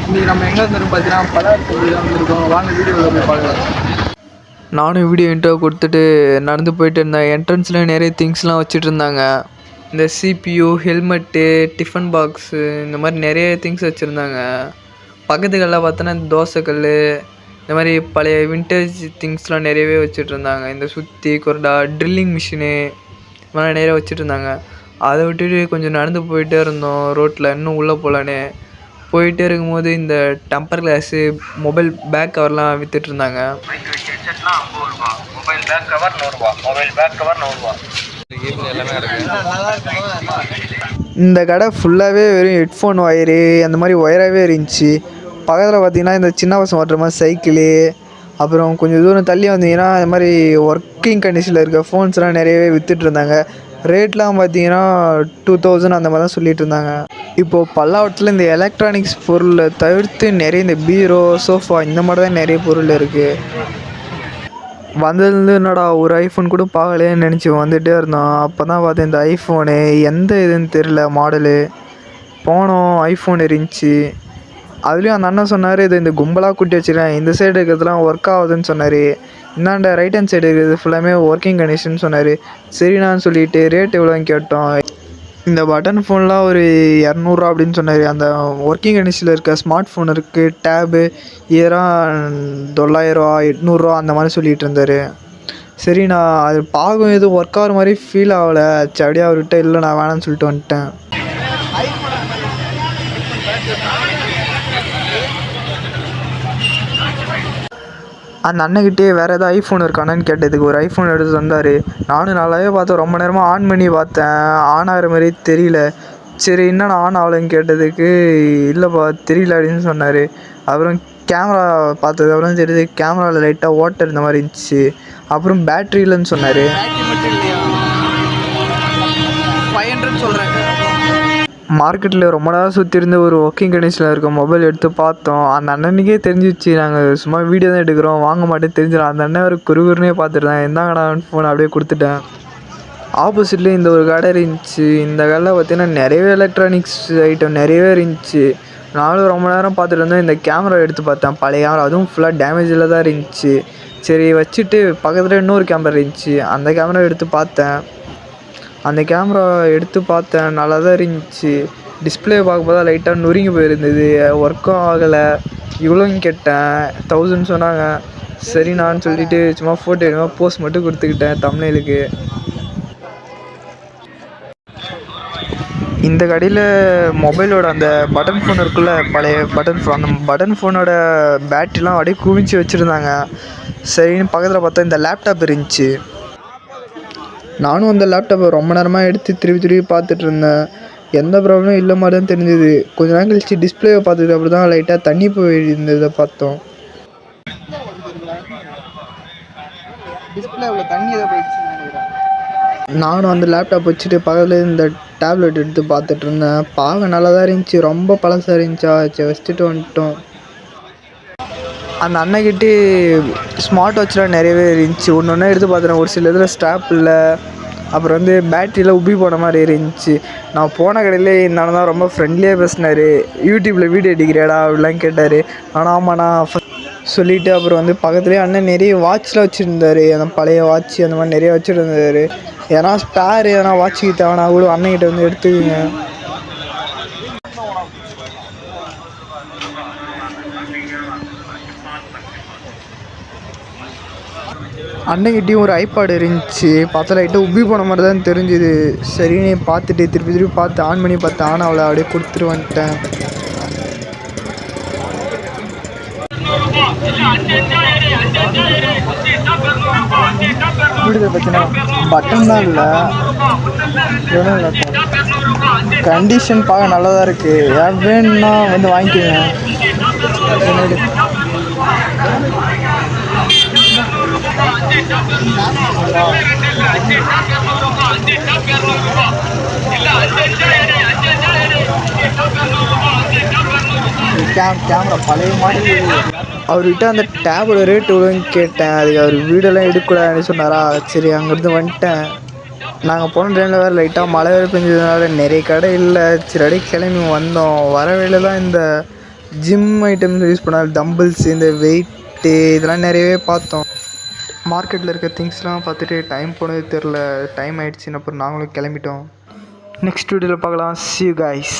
இன்றைக்கி நம்ம எங்கே இருந்திருக்கோம் பார்த்தீங்கன்னா பலவரத்தூர் தான் வந்திருக்கோம். வாங்க வீடியோவில் போய் பார்க்கலாம். நானும் வீடியோ இன்ட்ரோ கொடுத்துட்டு நடந்து போயிட்டு இருந்தேன். என்ட்ரன்ஸில் நிறைய திங்ஸ்லாம் வச்சுட்டு இருந்தாங்க. இந்த சிபியு, ஹெல்மெட்டு, டிஃபன் பாக்ஸு, இந்த மாதிரி நிறைய திங்ஸ் வச்சுருந்தாங்க. பக்கத்துக்கெல்லாம் பார்த்தோன்னா இந்த தோசைக்கல், இந்த மாதிரி பழைய விண்டேஜ் திங்ஸ்லாம் நிறையவே வச்சுட்டு இருந்தாங்க. இந்த சுத்தி கொரடா, ட்ரில்லிங் மிஷினு, இது மாதிரி நிறைய வச்சுட்டு இருந்தாங்க. அதை விட்டுட்டு கொஞ்சம் நடந்து போயிட்டே இருந்தோம் ரோட்டில், இன்னும் உள்ளே போகலான்னு. போயிட்டே இருக்கும்போது இந்த டெம்பர் கிளாஸு, மொபைல் பேக் கவர்லாம் விற்றுட்டு இருந்தாங்க. மொபைல் பேக் கவர் 100 ரூபா, மொபைல் பேக் கவர் 100 ரூபா. இந்த கடை ஃபுல்லாகவே வெறும் ஹெட்ஃபோன் ஒயரு அந்த மாதிரி ஒயராகவே இருந்துச்சு. பக்கத்தில் பார்த்தீங்கன்னா இந்த சின்ன பசங்க ஓட்டுற மாதிரி சைக்கிளு, அப்புறம் கொஞ்சம் தூரம் தள்ளி வந்தீங்கன்னா இந்த மாதிரி ஒர்க்கிங் கண்டிஷனில் இருக்க ஃபோன்ஸ்லாம் நிறையவே விற்றுட்டு இருந்தாங்க. ரேட்லாம் பார்த்தீங்கன்னா 2000 அந்த மாதிரி தான் சொல்லிகிட்டு இருந்தாங்க. இப்போது பல்லாவரத்தில் இந்த எலக்ட்ரானிக்ஸ் பொருளை தவிர்த்து நிறைய இந்த பீரோ, சோஃபா இந்த மாதிரி தான் நிறைய பொருள் இருக்குது. வந்ததுலேருந்து என்னடா ஒரு ஐஃபோன் கூட பார்க்கலையேன்னு நினச்சி வந்துகிட்டே இருந்தோம். அப்போ தான் பார்த்தேன் இந்த ஐஃபோனு எந்த இதுன்னு தெரில மாடலு. போனோம், ஐஃபோன் இருந்துச்சு. அதுலேயும் அந்த அண்ணன் சொன்னார், இது இந்த கும்பலாக கூட்டி வச்சுருக்கேன், இந்த சைடு இருக்கிறதுலாம் ஒர்க் ஆகுதுன்னு சொன்னார். இந்தாண்ட ரைட் ஹேண்ட் சைடு இருக்கிறது ஃபுல்லாமே ஒர்க்கிங் கண்டிஷன் சொன்னார். சரிண்ணான்னு சொல்லிவிட்டு ரேட் எவ்வளோன்னு கேட்டோம். இந்த பட்டன் ஃபோன்லாம் ஒரு 200 அப்படின்னு சொன்னார். அந்த ஒர்க்கிங் கண்டிஷனில் இருக்க ஸ்மார்ட் ஃபோன் இருக்குது, டேபு, இதெல்லாம் 900, 800 அந்த மாதிரி சொல்லிகிட்டு இருந்தார். சரி, நான் அது பார்க்கும் எதுவும் ஒர்க் ஆகிற மாதிரி ஃபீல் ஆகலை. சரி, அப்படியே அவர்கிட்ட இல்லை நான் வேணான்னு சொல்லிட்டு வந்துட்டேன். அந்த அண்ணன்கிட்டே வேறு ஏதாவது ஐஃபோன் இருக்கானு கேட்டதுக்கு ஒரு ஐஃபோன் எடுத்து வந்தார். நானும் நல்லாவே பார்த்தேன், ரொம்ப நேரமாக ஆன் பண்ணி பார்த்தேன், ஆன் ஆகிற மாதிரி தெரியல. சரி, என்னண்ணா ஆன் ஆகலைன்னு கேட்டதுக்கு இல்லைப்பா தெரியல அப்படின்னு சொன்னார். அப்புறம் கேமரா பார்த்ததுக்கப்புறம் தெரியுது கேமராவில் லைட்டாக ஓட்டர் இந்த மாதிரி இருந்துச்சு. அப்புறம் பேட்ரி இல்லைன்னு சொன்னார். 500 சொல்கிறேன். மார்க்கெட்டில் ரொம்ப நேரம் சுற்றி இருந்து ஒரு ஒர்க்கிங் கண்டிஷனில் இருக்க மொபைல் எடுத்து பார்த்தோம். அந்த அண்ணனுக்கே தெரிஞ்சிச்சு, நாங்கள் சும்மா வீடியோ தான் எடுக்கிறோம், வாங்க மாட்டேன்னு தெரிஞ்சிடும். அந்த அண்ணன் ஒரு குறுகுறுனே பார்த்துருந்தேன். இந்தாங்கடா ஃபோன் அப்படியே கொடுத்துட்டேன். ஆப்போசிட்லேயும் இந்த ஒரு கடை இருந்துச்சு. இந்த கடையில் பார்த்தீங்கன்னா நிறையவே எலக்ட்ரானிக்ஸ் ஐட்டம் நிறையவே இருந்துச்சு. நானும் ரொம்ப நேரம் பார்த்துட்டு இருந்தேன். இந்த கேமரா எடுத்து பார்த்தேன், பழைய கேமரா, அதுவும் ஃபுல்லாக டேமேஜில் தான் இருந்துச்சு. சரி வச்சுட்டு பக்கத்தில் இன்னொரு கேமரா இருந்துச்சு, அந்த கேமரா எடுத்து பார்த்தேன். அந்த கேமரா எடுத்து பார்த்தேன், நல்லா தான் இருந்துச்சு. டிஸ்பிளே பார்க்கும்போது லைட்டாக நொறுங்கி போயிருந்தது, ஒர்க்கும் ஆகலை. இவ்வளோன்னு கேட்டேன், 1000 சொன்னாங்க. சரி நான் சொல்லிவிட்டு சும்மா ஃபோட்டோ எடுங்க போஸ்ட் மட்டும் கொடுத்துக்கிட்டேன் தம்ப்நெயிலுக்கு. இந்த கடையில் மொபைலோட அந்த பட்டன் ஃபோன் இருக்குல்ல, பழைய பட்டன் ஃபோன், அந்த பட்டன் ஃபோனோட பேட்டரிலாம் அப்படியே குவிச்சு வச்சுருந்தாங்க. சரின்னு பக்கத்தில் பார்த்தா இந்த லேப்டாப் இருந்துச்சு. நானும் அந்த லேப்டாப்பை ரொம்ப நேரமாக எடுத்து திருப்பி பார்த்துட்டு இருந்தேன். எந்த ப்ராப்ளமும் இல்லை மாதிரி தான் தெரிஞ்சுது. கொஞ்ச நேரம் கழிச்சு டிஸ்பிளேவை பார்த்தது அப்படி தான் லைட்டாக தண்ணி போயிருந்ததை பார்த்தோம். டிஸ்பிளே தண்ணி எதை போயிடுச்சு. நானும் அந்த லேப்டாப் வச்சுட்டு பக்கத்தில் இந்த டேப்லெட் எடுத்து பார்த்துட்டு இருந்தேன். பார்க்க நல்லா தான் இருந்துச்சு, ரொம்ப பழசாக இருந்துச்சா, சரி வச்சுட்டு வந்துட்டோம். அந்த அண்ணன்கிட்டே ஸ்மார்ட் வாட்ச்லாம் நிறையவே இருந்துச்சு. ஒன்று ஒன்றா எடுத்து பார்த்துட்டேன். ஒரு சில இதில் ஸ்ட்ராப் இல்லை, அப்புறம் வந்து பேட்டரியில் உப்பி போன மாதிரி இருந்துச்சு. நான் போன கடையில் என்னால் தான் ரொம்ப ஃப்ரெண்ட்லியாக பேசினார். யூடியூப்பில் வீடியோ எடுக்கிறியாடா அப்படிலாம் கேட்டார். ஆனால் ஆமாண்ணா சொல்லிவிட்டு அப்புறம் வந்து பக்கத்துலேயே அண்ணன் நிறைய வாட்ச்லாம் வச்சுருந்தார். அந்த பழைய வாட்ச் அந்த மாதிரி நிறைய வச்சுருந்தார். ஏன்னா ஸ்பேர் எதனா வாட்சுக்கு தேவைன்னா கூட அண்ணன்கிட்ட வந்து எடுத்துக்குங்க. அண்ணங்கிட்டையும் ஒரு ஐபாடு இருந்துச்சு. பார்த்தா லைட்டாக உப்பி போன மாதிரி தான் தெரிஞ்சுது. சரின்னு பார்த்துட்டு திருப்பி பார்த்து ஆன் பண்ணி பார்த்து ஆன் அவளை அப்படியே கொடுத்துட்டு வந்துட்டேன். வீடு பார்த்தீங்கன்னா பட்டன் தான் இல்லை, கண்டிஷன் பார்க்க நல்லா தான் இருக்குது. ஏன் வேணும்னா வந்து வாங்கிக்கோங்க. கேமரா பழைய மாதிரி. அவர்கிட்ட அந்த டேபோட ரேட் எவ்வளோன்னு கேட்டேன். அதுக்கு அவர் வீடெல்லாம் எடுக்கக்கூடாதுன்னு சொன்னாரா. சரி அங்கேருந்து வந்துட்டேன். நாங்கள் போன டைமில் வேறு லைட்டாக மழை வேறு பெஞ்சதுனால நிறைய கடை இல்லை. சரி அப்படியே கிளம்பி வந்தோம். வர வேலை தான் இந்த ஜிம் ஐட்டம்ஸ் யூஸ் பண்ணால் டம்பிள்ஸ், இந்த வெயிட்டு இதெல்லாம் நிறையவே பார்த்தோம். மார்க்கெட்டில் இருக்க திங்ஸ்லாம் பார்த்துட்டு டைம் போனது தெரில. டைம் ஆகிடுச்சின்னு அப்புறம் நாங்களும் கிளம்பிட்டோம். நெக்ஸ்ட் வீடியோவில் பார்க்கலாம். See you guys.